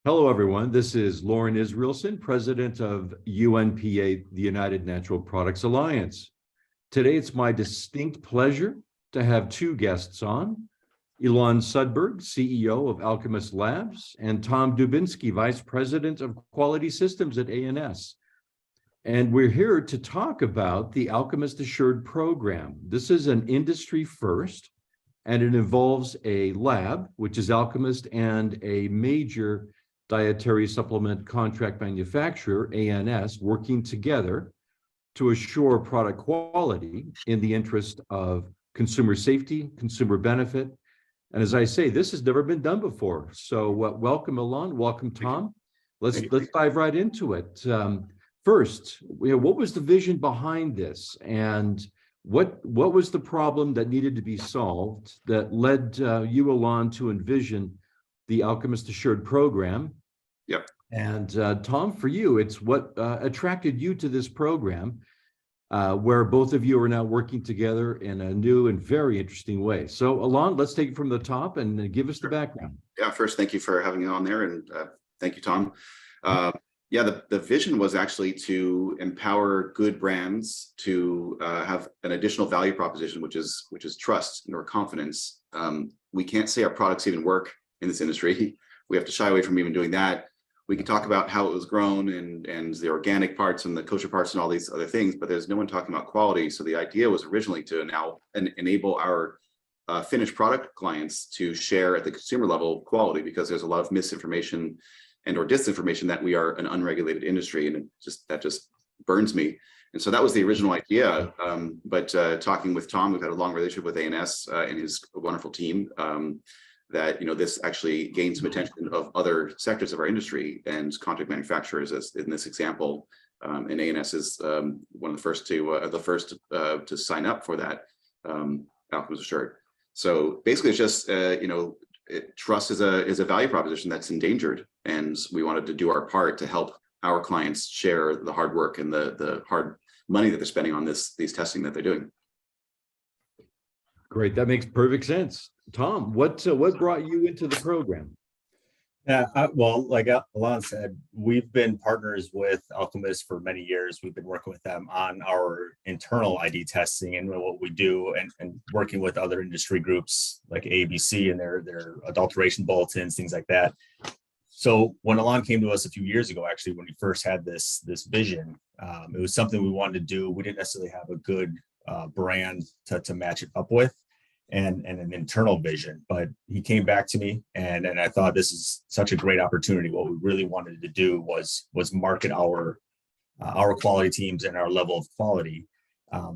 Hello, everyone. This is Loren Israelsen, president of UNPA, the United Natural Products Alliance. Today, it's my distinct pleasure to have two guests on, Elan Sudberg, CEO of Alkemist Labs, and Tom Dubinski, vice president of quality systems at ANS. And we're here to talk about the Alkemist Assured program. This is an industry first, and it involves a lab, which is Alkemist, and a major dietary supplement contract manufacturer, ANS, working together to assure product quality in the interest of consumer safety, consumer benefit. And as I say, this has never been done before. So welcome, Elan. Welcome, Tom. Let's dive right into it. First, what was the vision behind this? And what was the problem that needed to be solved that led you, Elan, to envision the Alkemist Assured program? Yep. And Tom, for you, it's what attracted you to this program, where both of you are now working together in a new and very interesting way. So, Elan, let's take it from the top and give us the background. Yeah, first, thank you for having me on there, and thank you, Tom. Yeah, the vision was actually to empower good brands to have an additional value proposition, which is trust or confidence. We can't say our products even work in this industry. We have to shy away from even doing that. We can talk about how it was grown and the organic parts and the kosher parts and all these other things, but there's no one talking about quality. So the idea was originally to now enable our finished product clients to share at the consumer level quality, because there's a lot of misinformation and or disinformation that we are an unregulated industry, and that just burns me. And so that was the original idea. But talking with Tom, we've had a long relationship with ANS and his wonderful team. That this actually gained some attention of other sectors of our industry and contract manufacturers, as in this example. And ANS is one of the first to sign up for that Alkemist Assured. So basically, it's just trust is a value proposition that's endangered, and we wanted to do our part to help our clients share the hard work and the hard money that they're spending on these testing that they're doing. Great, that makes perfect sense. Tom, what brought you into the program? Yeah, well, like Elan said, we've been partners with Alkemist for many years. We've been working with them on our internal ID testing and what we do, and working with other industry groups like ABC and their adulteration bulletins, things like that. So when Elan came to us a few years ago, actually, when we first had this vision, it was something we wanted to do. We didn't necessarily have a good brand to match it up with, and an internal vision, but he came back to me and I thought this is such a great opportunity. What we really wanted to do was market our quality teams and our level of quality.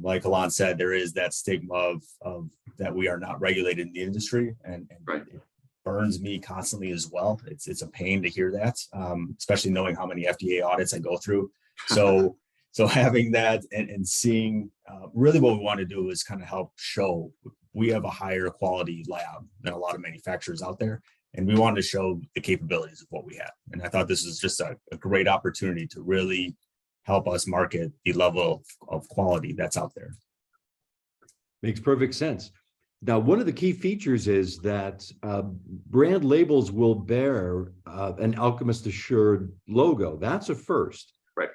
Like Elan said, there is that stigma of that we are not regulated in the industry, and right. It burns me constantly as well. It's a pain to hear that, especially knowing how many FDA audits I go through. So having that and seeing really what we want to do is kind of help show we have a higher quality lab than a lot of manufacturers out there, and we wanted to show the capabilities of what we have. And I thought this is just a great opportunity to really help us market the level of quality that's out there. Makes perfect sense. Now, one of the key features is that brand labels will bear an Alkemist Assured logo. That's a first. Right.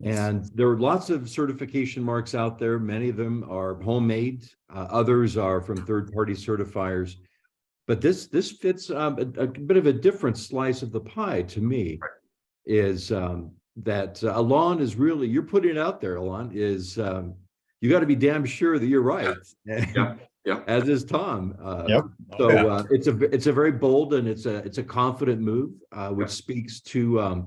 And there are lots of certification marks out there. Many of them are homemade. Others are from third-party certifiers. But this fits a bit of a different slice of the pie to me. Right. Is that Elan is really, you're putting it out there, Elan, is you got to be damn sure that you're right. Yeah. Yeah. As is Tom. Yep. So Yeah. It's a very bold and it's a confident move, which speaks to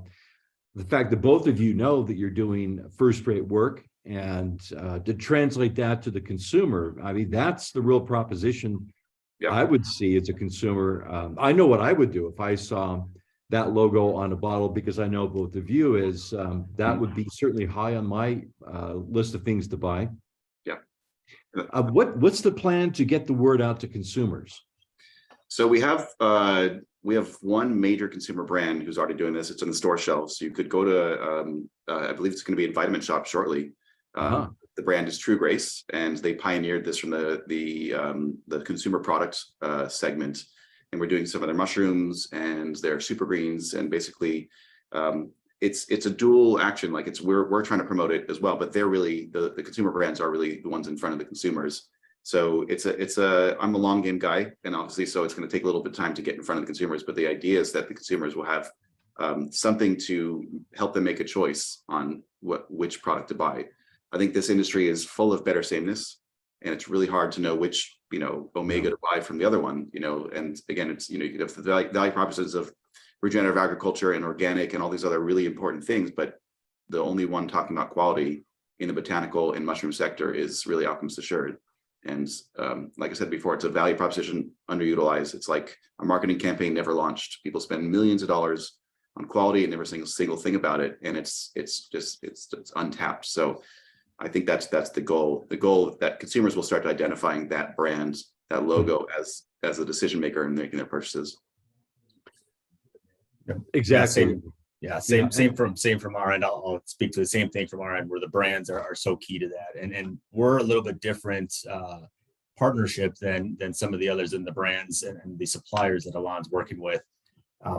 the fact that both of you know that you're doing first-rate work, and to translate that to the consumer, I mean, that's the real proposition. Yeah. I would see as a consumer. I know what I would do if I saw that logo on a bottle, because I know both of you is that would be certainly high on my list of things to buy. Yeah. What's the plan to get the word out to consumers? So we have one major consumer brand who's already doing this. It's on the store shelves. So you could go to, I believe it's going to be in Vitamin Shop shortly. The brand is True Grace, and they pioneered this from the consumer product segment. and we're doing some of their mushrooms and their super greens, and basically it's a dual action. Like we're trying to promote it as well, but they're really the consumer brands are really the ones in front of the consumers. So I'm a long game guy, and obviously, so it's going to take a little bit of time to get in front of the consumers. But the idea is that the consumers will have something to help them make a choice on which product to buy. I think this industry is full of better sameness, and it's really hard to know which omega to buy from the other one. And again, it's you could have the value propositions of regenerative agriculture and organic and all these other really important things, but the only one talking about quality in the botanical and mushroom sector is really Alkemist Assured. And like I said before, it's a value proposition underutilized. It's like a marketing campaign never launched. People spend millions of dollars on quality and never single thing about it, and it's untapped. So I think that's the goal. The goal that consumers will start identifying that brand, that logo as a decision maker in making their purchases. Exactly. Same from our end. I'll speak to the same thing from our end, where the brands are so key to that, and we're a little bit different partnership than some of the others in the brands and the suppliers that Elan's working with.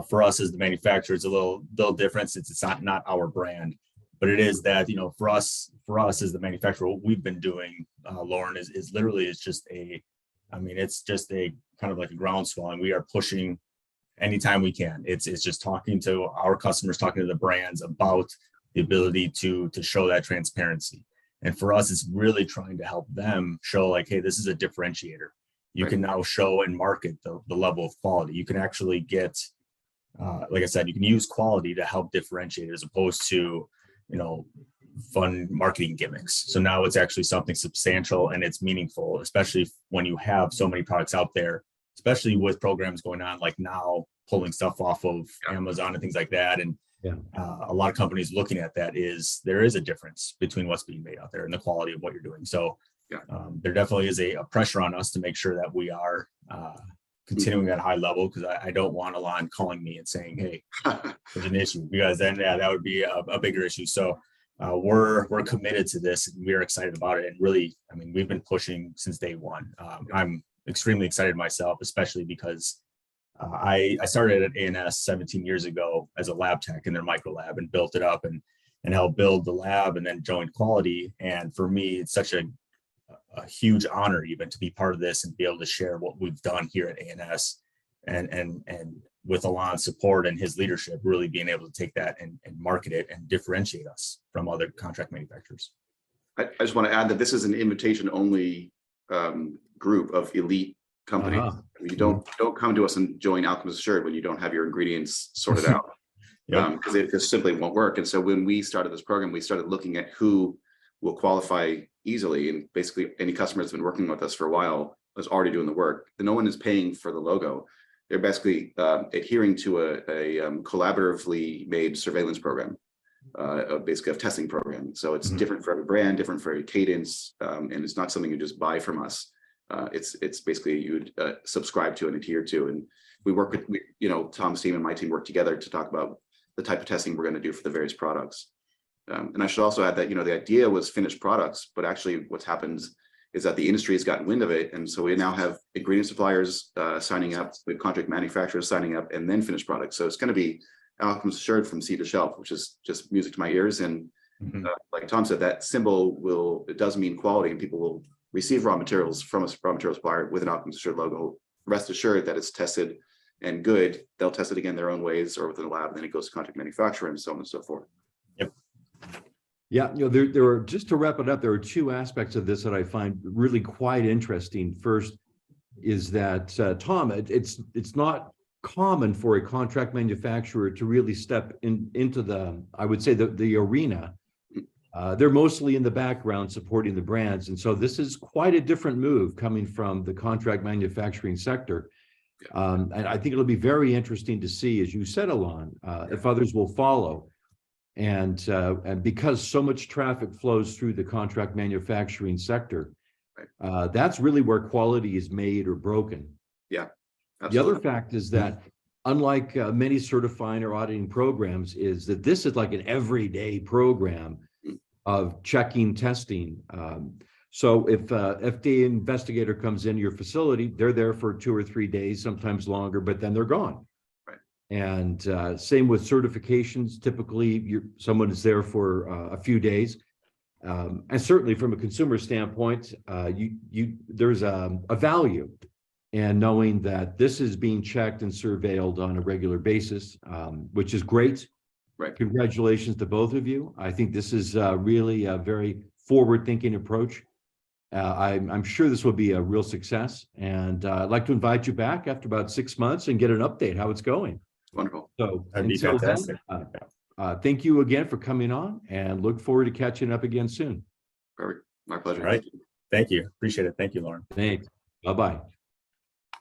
For us as the manufacturer, it's a little different since it's not our brand, but it is that for us as the manufacturer, what we've been doing, Loren, is literally it's just a kind of like a groundswell, and we are pushing anytime we can. It's just talking to our customers, talking to the brands about the ability to show that transparency. And for us, it's really trying to help them show like, hey, this is a differentiator. You can now show and market the level of quality. You can actually get, like I said, you can use quality to help differentiate as opposed to, fun marketing gimmicks. So now it's actually something substantial and it's meaningful, especially when you have so many products out there, especially with programs going on like now, pulling stuff off of Amazon and things like that. And a lot of companies looking at that there is a difference between what's being made out there and the quality of what you're doing. So there definitely is a pressure on us to make sure that we are continuing at a high level, because I don't want Elan calling me and saying, hey, there's an issue, because then that would be a bigger issue. So we're committed to this, and we're excited about it. And really, we've been pushing since day one. I'm extremely excited myself, especially because I started at ANS 17 years ago as a lab tech in their micro lab and built it up and helped build the lab and then joined quality. And for me, it's such a huge honor even to be part of this and be able to share what we've done here at ANS and with Elan's support and his leadership, really being able to take that and market it and differentiate us from other contract manufacturers. I just want to add that this is an invitation only group of elite companies. You don't come to us and join Alkemist Assured when you don't have your ingredients sorted out, because it just simply won't work. And so when we started this program, we started looking at who will qualify easily, and basically any customer that's been working with us for a while is already doing the work. No one is paying for the logo. They're basically adhering to a collaboratively made surveillance program, basically a testing program. So it's different for every brand, different for every cadence, and it's not something you just buy from us. It's basically you would subscribe to and adhere to. And we work with, Tom's team and my team work together to talk about the type of testing we're going to do for the various products. And I should also add that, the idea was finished products, but actually what's happened is that the industry has gotten wind of it. And so we now have ingredient suppliers signing up, we have contract manufacturers signing up, and then finished products. So it's going to be Alkemist Assured from seed to shelf, which is just music to my ears. And like Tom said, that symbol it does mean quality, and people will receive raw materials from a raw material supplier with an Alkemist Assured logo. Rest assured that it's tested and good. They'll test it again their own ways or within the lab, and then it goes to contract manufacturer and so on and so forth. Yep. Yeah, there are, just to wrap it up, there are two aspects of this that I find really quite interesting. First is that, Tom, it's not common for a contract manufacturer to really step into the, I would say, the arena. They're mostly in the background supporting the brands. And so this is quite a different move coming from the contract manufacturing sector. And I think it'll be very interesting to see, as you said, Elan, if others will follow. And because so much traffic flows through the contract manufacturing sector, that's really where quality is made or broken. Yeah. Absolutely. The other fact is that, unlike many certifying or auditing programs, is that this is like an everyday program of checking, testing. So if FDA investigator comes into your facility, they're there for 2 or 3 days, sometimes longer, but then they're gone. Right. And same with certifications. Typically, someone is there for a few days. And certainly from a consumer standpoint, there's a value in knowing that this is being checked and surveilled on a regular basis, which is great. Right. Congratulations to both of you. I think this is really a very forward-thinking approach. I'm sure this will be a real success, and I'd like to invite you back after about 6 months and get an update how it's going. Wonderful. So That'd be until then, fantastic. thank you again for coming on, and look forward to catching up again soon. Perfect. My pleasure. All right. Thank you. Appreciate it. Thank you, Loren. Thanks. Bye-bye.